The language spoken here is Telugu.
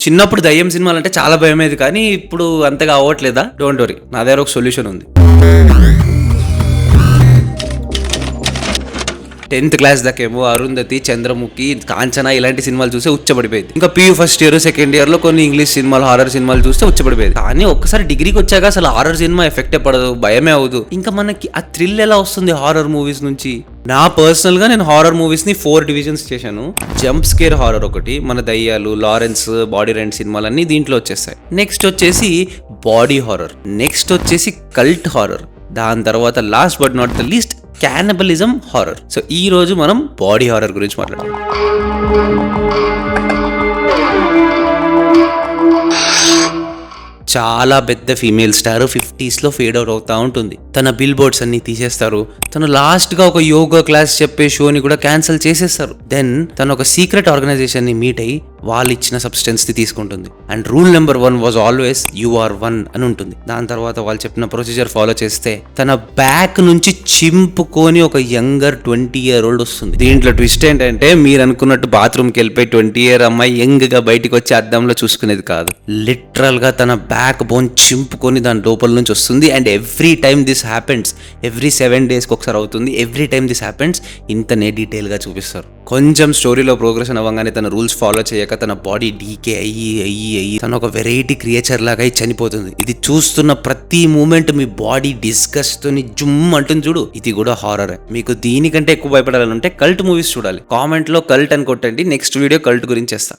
చిన్నప్పుడు దయ్యం సినిమాలు అంటే చాలా భయమేది, కానీ ఇప్పుడు అంతగా అవ్వట్లేదా? డోంట్ వరీ, నా దగ్గర ఒక సొల్యూషన్ ఉంది. 10th క్లాస్ దాకేమో అరుంధతి, చంద్రముఖి, కాంచనా ఇలాంటి సినిమాలు చూస్తే ఉచ్చబడిపోయింది. ఇంకా PU first year second year లో కొన్ని ఇంగ్లీష్ సినిమాలు, హారర్ సినిమాలు చూస్తే ఉచ్చబడిపోయింది. కానీ ఒక్కసారి డిగ్రీకి వచ్చాక అసలు హారర్ సినిమా ఎఫెక్టే పడదు, భయమే అవదు. ఇంకా మనకి ఆ థ్రిల్ ఎలా వస్తుంది హారర్ మూవీస్ నుంచి? నా పర్సనల్ గా నేను హారర్ మూవీస్ ని 4 డివిజన్స్ చేశాను. జంప్ స్కేర్ హారర్ ఒకటి, మన దయ్యాలు, లారెన్స్, బాడీ రెంట్ సినిమాలన్నీ దీంట్లో వచ్చేస్తాయి. నెక్స్ట్ వచ్చేసి బాడీ హారర్, నెక్స్ట్ వచ్చేసి కల్ట్ హారర్, దాని తర్వాత last but not the least cannibalism horror. So ఈ రోజు మనం బాడీ హారర్ గురించి మాట్లాడదాం. చాలా పెద్ద ఫీమేల్ స్టార్ 50s లో ఫేడ్ అవుట్ అవుతా ఉంటుంది. తన బిల్ బోర్డ్స్ అన్ని తీసేస్తారు. తను లాస్ట్ గా ఒక యోగా క్లాస్ చెప్పే షోని కూడా క్యాన్సిల్ చేసేస్తారు. దెన్ తను ఒక సీక్రెట్ ఆర్గనైజేషన్ ని మీట్ అయ్యి వాళ్ళు ఇచ్చిన సబ్స్టెన్స్ ని తీసుకుంటుంది. And rule number 1 was always you are 1 అని ఉంటుంది. దాని తర్వాత వాళ్ళు చెప్పిన ప్రొసీజర్ ఫాలో చేస్తే తన బ్యాక్ నుంచి చింపుకొని ఒక యంగర్ 20-year-old వస్తుంది. దీంట్లో ట్విస్ట్ ఏంటంటే మీరు అనుకున్నట్టు బాత్రూమ్కి వెళ్ళిపోయి 20-year అమ్మాయి యంగ్ గా బయటికి వచ్చి అద్దంలో చూసుకునేది కాదు. లిటరల్ గా తన బ్యాక్ బోన్ చింపుకొని దాని లోపల నుంచి వస్తుంది. And every time this happens, every 7 days ఒకసారి అవుతుంది. ఎవ్రీ టైమ్ దిస్ హ్యాపెన్స్ ఇంతనే డీటెయిల్ గా చూపిస్తారు. కొంచెం స్టోరీలో ప్రోగ్రెషన్ అవ్వగానే తన రూల్స్ ఫాలో చేయక తన బాడీ డీకే అయ్యి తన ఒక వెరైటీ క్రియేచర్ లాగా అయి చనిపోతుంది. ఇది చూస్తున్న ప్రతి మూమెంట్ మీ బాడీ డిస్గస్ట్ తోని జుమ్ అంటుంది చూడు. ఇది కూడా హారర్. మీకు దీనికంటే ఎక్కువ భయపడాలంటే కల్ట్ మూవీస్ చూడాలి. కామెంట్ లో కల్ట్ అని కొట్టండి, నెక్స్ట్ వీడియో కల్ట్ గురించి చేస్తా.